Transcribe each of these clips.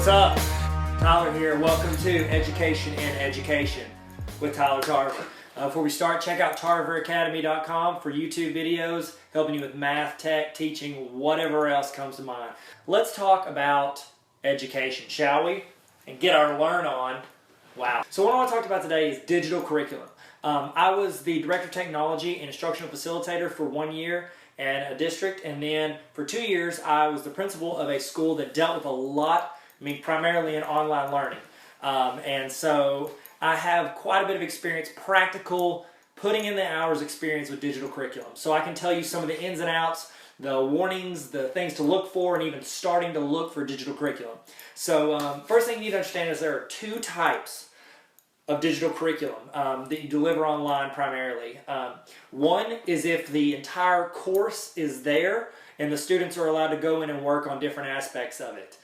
What's up? Tyler here. Welcome to Education in Education with Tyler Tarver. Before we start, check out tarveracademy.com for YouTube videos helping you with math, tech, teaching, whatever else comes to mind. Let's talk about education, shall we? And get our learn on. Wow. So what I want to talk about today is digital curriculum. I was the Director of Technology and Instructional Facilitator for 1 year and a district, and then for 2 years I was the principal of a school that dealt with a lot, primarily in online learning. And so I have quite a bit of experience, practical, putting in the hours experience with digital curriculum. So I can tell you some of the ins and outs, the warnings, the things to look for, and even starting to look for digital curriculum. So first thing you need to understand is there are two types of digital curriculum that you deliver online primarily. One is if the entire course is there and the students are allowed to go in and work on different aspects of it.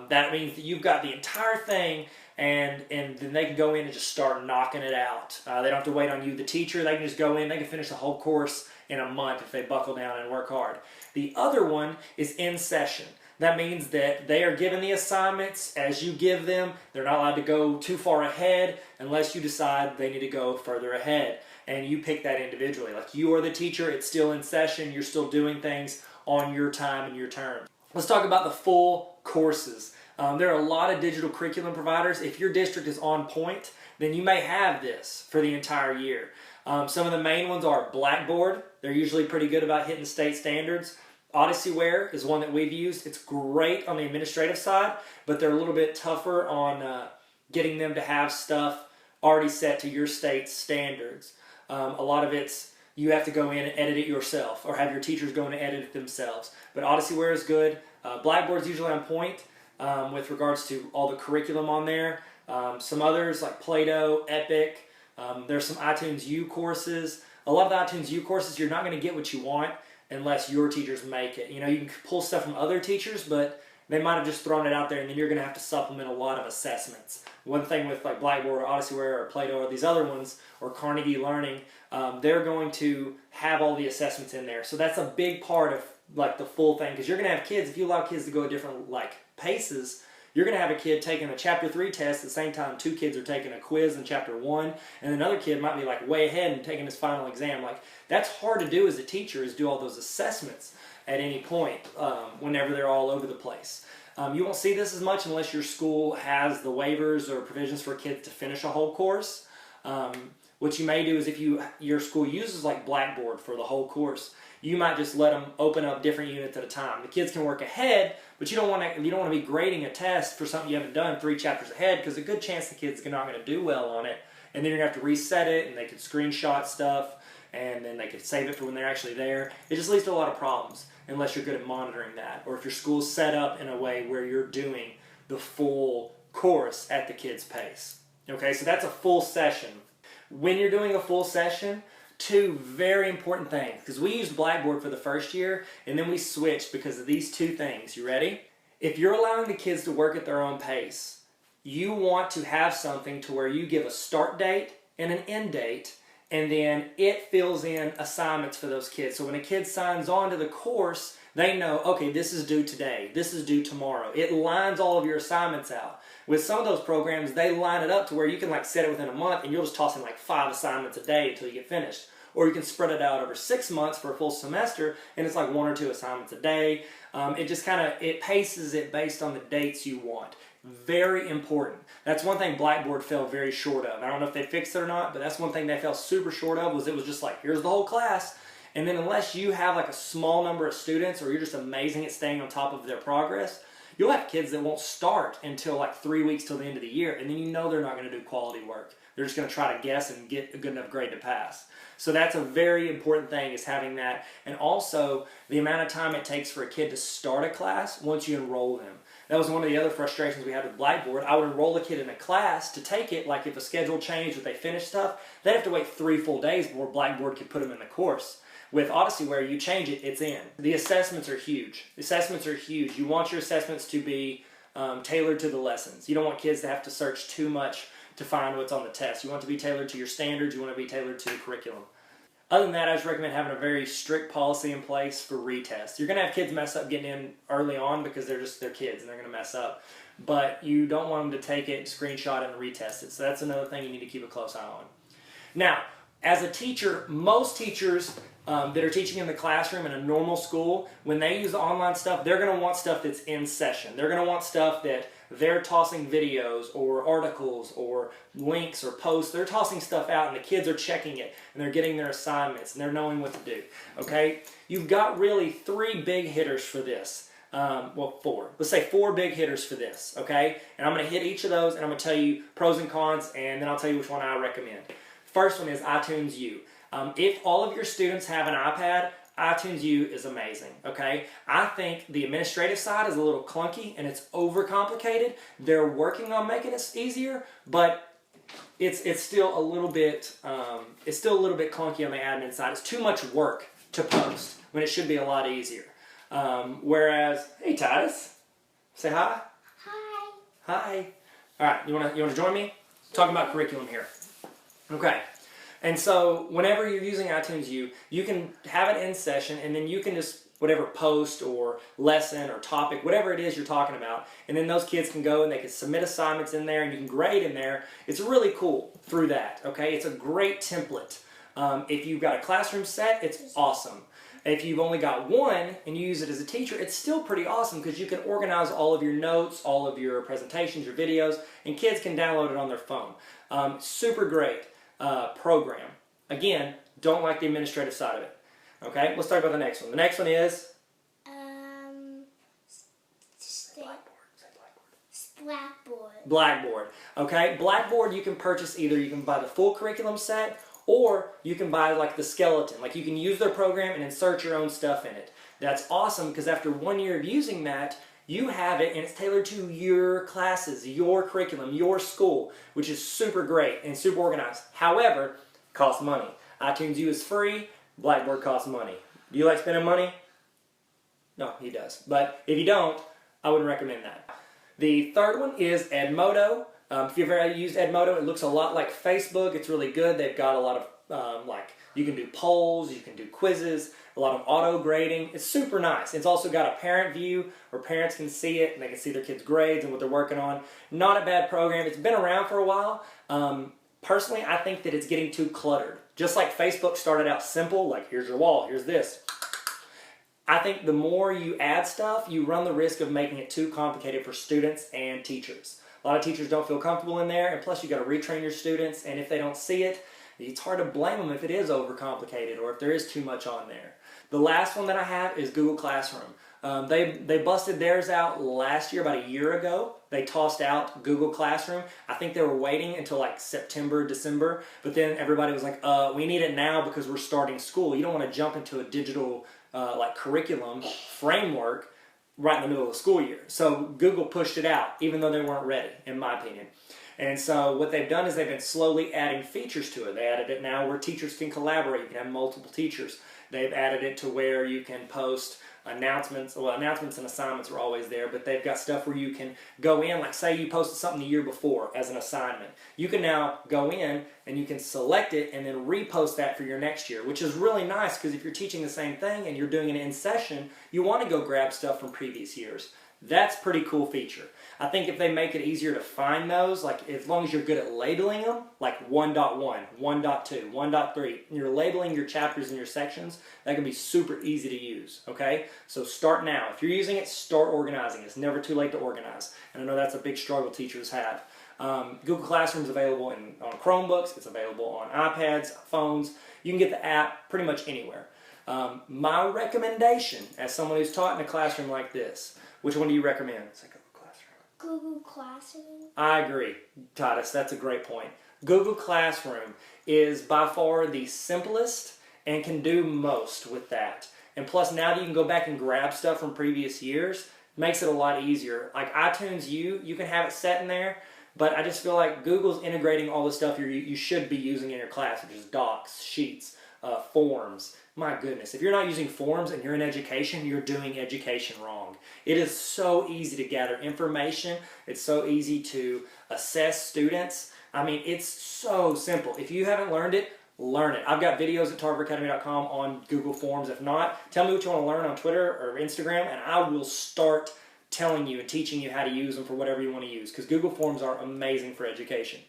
That means that you've got the entire thing and then they can go in and just start knocking it out. They don't have to wait on you, the teacher. They can just go in, they can finish the whole course in a month if they buckle down and work hard. The other one is in session. That means that they are given the assignments as you give them. They're not allowed to go too far ahead unless you decide they need to go further ahead. And you pick that individually. Like you are the teacher, it's still in session, you're still doing things on your time and your terms. Let's talk about the full courses. There are a lot of digital curriculum providers. If your district is on point, then you may have this for the entire year. Some of the main ones are Blackboard. They're usually pretty good about hitting state standards. Odyssey-ware is one that we've used. It's great on the administrative side, but they're a little bit tougher on getting them to have stuff already set to your state's standards. A lot of it's you have to go in and edit it yourself or have your teachers go in and edit it themselves. But Odyssey-ware is good. Blackboard's usually on point with regards to all the curriculum on there. Some others like Play-Doh, Epic. There's some iTunes U courses. A lot of the iTunes U courses, you're not going to get what you want unless your teachers make it. You know, you can pull stuff from other teachers, but they might have just thrown it out there, and then you're going to have to supplement a lot of assessments. One thing with like Blackboard or Odyssey-ware or Play-Doh or these other ones, or Carnegie Learning, they're going to have all the assessments in there. So that's a big part of like the full thing, because you're going to have kids, if you allow kids to go at different like paces, you're going to have a kid taking a Chapter 3 test at the same time 2 kids are taking a quiz in Chapter 1, and another kid might be like way ahead and taking his final exam. Like that's hard to do as a teacher, is do all those assessments at any point whenever they're all over the place. You won't see this as much unless your school has the waivers or provisions for kids to finish a whole course. What you may do is if your school uses like Blackboard for the whole course, you might just let them open up different units at a time. The kids can work ahead, but you don't want to be grading a test for something you haven't done 3 chapters ahead, because a good chance the kids are not going to do well on it, and then you're going to have to reset it, and they could screenshot stuff, and then they could save it for when they're actually there. It just leads to a lot of problems unless you're good at monitoring that, or if your school's set up in a way where you're doing the full course at the kids' pace. Okay, so that's a full session. When you're doing a full session, 2 very important things, because we used Blackboard for the first year and then we switched because of these 2 things. You ready? If you're allowing the kids to work at their own pace, you want to have something to where you give a start date and an end date, and then it fills in assignments for those kids. So when a kid signs on to the course, they know, okay, this is due today, this is due tomorrow. It lines all of your assignments out. With some of those programs, they line it up to where you can like set it within a month and you'll just toss in like 5 assignments a day until you get finished. Or you can spread it out over 6 months for a full semester and it's like 1 or 2 assignments a day. It just it paces it based on the dates you want. Very important. That's one thing Blackboard fell very short of. I don't know if they fixed it or not, but that's one thing they fell super short of, was it was just like, here's the whole class. And then unless you have like a small number of students or you're just amazing at staying on top of their progress, you'll have kids that won't start until like 3 weeks till the end of the year, and then you know they're not going to do quality work. They're just going to try to guess and get a good enough grade to pass. So that's a very important thing, is having that. And also the amount of time it takes for a kid to start a class once you enroll them. That was one of the other frustrations we had with Blackboard. I would enroll a kid in a class to take it, like if a schedule changed or they finished stuff, they'd have to wait 3 full days before Blackboard could put them in the course. With Odyssey-ware, you change it, it's in. The assessments are huge. The assessments are huge. You want your assessments to be tailored to the lessons. You don't want kids to have to search too much to find what's on the test. You want it to be tailored to your standards. You want it to be tailored to the curriculum. Other than that, I just recommend having a very strict policy in place for retests. You're going to have kids mess up getting in early on because they're kids and they're going to mess up. But you don't want them to take it, screenshot it, and retest it. So that's another thing you need to keep a close eye on. Now, as a teacher, most teachers that are teaching in the classroom in a normal school, when they use the online stuff, they're going to want stuff that's in session. They're going to want stuff that they're tossing videos or articles or links or posts. They're tossing stuff out and the kids are checking it and they're getting their assignments and they're knowing what to do. Okay? You've got really 3 big hitters for this. Well, 4. Let's say 4 big hitters for this. Okay? And I'm going to hit each of those and I'm going to tell you pros and cons, and then I'll tell you which one I recommend. First one is iTunes U. If all of your students have an iPad, iTunes U is amazing, okay? I think the administrative side is a little clunky and it's overcomplicated. They're working on making it easier, but it's still a little bit clunky on the admin side. It's too much work to post when it should be a lot easier. Whereas, hey Titus, say hi. Hi. Hi. All right, you wanna join me? Talking about curriculum here. Okay. And so whenever you're using iTunes U, you can have it in session and then you can just whatever post or lesson or topic, whatever it is you're talking about, and then those kids can go and they can submit assignments in there and you can grade in there. It's really cool through that, okay? It's a great template. If you've got a classroom set, it's awesome. If you've only got one and you use it as a teacher, it's still pretty awesome because you can organize all of your notes, all of your presentations, your videos, and kids can download it on their phone. Super great program. Again, don't like the administrative side of it. Okay, let's talk about the next one. The next one is Blackboard. Blackboard. Okay, Blackboard you can purchase either you can buy the full curriculum set or you can buy like the skeleton. Like you can use their program and insert your own stuff in it. That's awesome because after 1 year of using that, you have it and it's tailored to your classes, your curriculum, your school, which is super great and super organized. However, it costs money. iTunes U is free, Blackboard costs money. Do you like spending money? No, he does. But if you don't, I wouldn't recommend that. The third one is Edmodo. If you've ever used Edmodo, it looks a lot like Facebook. It's really good. They've got a lot of, you can do polls, you can do quizzes, a lot of auto grading. It's super nice. It's also got a parent view where parents can see it and they can see their kids' grades and what they're working on. Not a bad program. It's been around for a while. Personally, I think that it's getting too cluttered. Just like Facebook started out simple, like here's your wall, here's this. I think the more you add stuff, you run the risk of making it too complicated for students and teachers. A lot of teachers don't feel comfortable in there, and plus you got to retrain your students, and if they don't see it, it's hard to blame them if it is overcomplicated or if there is too much on there. The last one that I have is Google Classroom. They busted theirs out last year, about a year ago. They tossed out Google Classroom. I think they were waiting until like September, December, but then everybody was like, we need it now because we're starting school. You don't want to jump into a digital curriculum framework right in the middle of the school year. So Google pushed it out, even though they weren't ready, in my opinion. And so what they've done is they've been slowly adding features to it. They added it now where teachers can collaborate. You can have multiple teachers. They've added it to where you can post announcements. Well, announcements and assignments are always there, but they've got stuff where you can go in, like say you posted something the year before as an assignment. You can now go in and you can select it and then repost that for your next year, which is really nice because if you're teaching the same thing and you're doing it in session, you want to go grab stuff from previous years. That's a pretty cool feature. I think if they make it easier to find those, like as long as you're good at labeling them, like 1.1, 1.2, 1.3, and you're labeling your chapters and your sections, that can be super easy to use, okay? So start now. If you're using it, start organizing. It's never too late to organize. And I know that's a big struggle teachers have. Google Classroom is available on Chromebooks. It's available on iPads, phones. You can get the app pretty much anywhere. My recommendation, as someone who's taught in a classroom like this, which one do you recommend? It's like Google Classroom. Google Classroom. I agree, Titus. That's a great point. Google Classroom is by far the simplest and can do most with that. And plus, now that you can go back and grab stuff from previous years, makes it a lot easier. Like iTunes U, you can have it set in there, but I just feel like Google's integrating all the stuff you should be using in your class, which is docs, sheets, forms. My goodness, if you're not using forms and you're in education, you're doing education wrong. It is so easy to gather information. It's so easy to assess students. I mean, it's so simple. If you haven't learned it, learn it. I've got videos at tarveracademy.com on Google Forms. If not, tell me what you want to learn on Twitter or Instagram, and I will start telling you and teaching you how to use them for whatever you want to use, because Google Forms are amazing for education.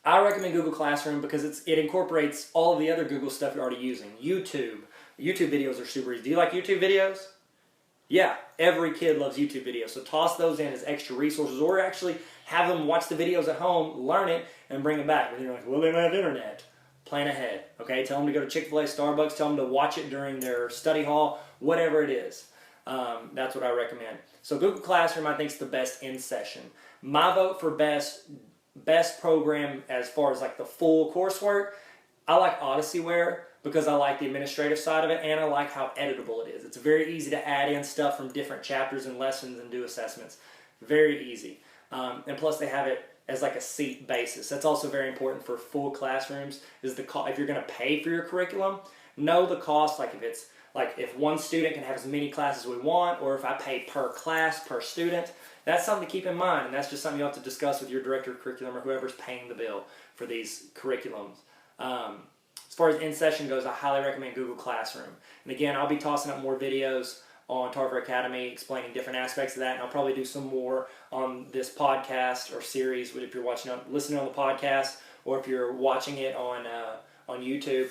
I recommend Google Classroom because it incorporates all of the other Google stuff you're already using. YouTube videos are super easy. Do you like YouTube videos? Yeah, every kid loves YouTube videos, so toss those in as extra resources, or actually have them watch the videos at home, learn it, and bring them back. But you're like, well, they don't have internet. Plan ahead, okay? Tell them to go to Chick-fil-A, Starbucks, tell them to watch it during their study hall, whatever it is. That's what I recommend. So Google Classroom, I think, is the best in session. My vote for best program as far as like the full coursework, I like Odysseyware because I like the administrative side of it, and I like how editable it is. It's very easy to add in stuff from different chapters and lessons and do assessments. Very easy. And plus they have it as like a seat basis. That's also very important for full classrooms, is the cost. If you're going to pay for your curriculum, know the cost. Like if one student can have as many classes as we want, or if I pay per class, per student, that's something to keep in mind, and that's just something you have to discuss with your director of curriculum or whoever's paying the bill for these curriculums. As far as in-session goes, I highly recommend Google Classroom. And again, I'll be tossing up more videos on Tarver Academy explaining different aspects of that, and I'll probably do some more on this podcast or series if you're listening on the podcast, or if you're watching it on YouTube.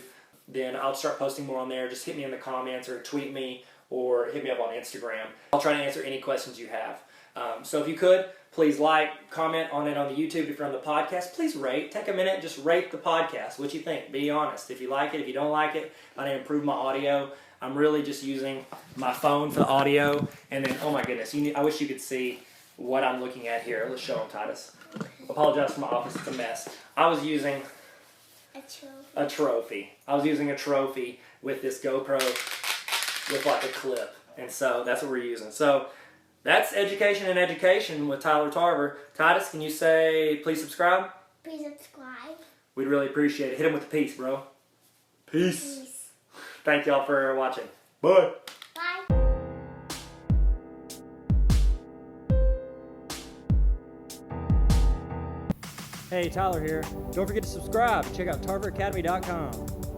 Then I'll start posting more on there. Just hit me in the comments or tweet me or hit me up on Instagram. I'll try to answer any questions you have. So if you could, please comment on it on the YouTube. If you're on the podcast, please rate. Take a minute and just rate the podcast. What you think? Be honest. If you like it, if you don't like it, I need to improve my audio. I'm really just using my phone for the audio. And then, oh my goodness, I wish you could see what I'm looking at here. Let's show them, Titus. Apologize for my office. It's a mess. I was using a trophy. I was using a trophy with this GoPro with like a clip. And so that's what we're using. So that's Education and Education with Tyler Tarver. Titus, can you say please subscribe? Please subscribe. We'd really appreciate it. Hit him with the peace, bro. Peace. Thank y'all for watching. Bye. Bye. Hey, Tyler here. Don't forget to subscribe. Check out tarveracademy.com.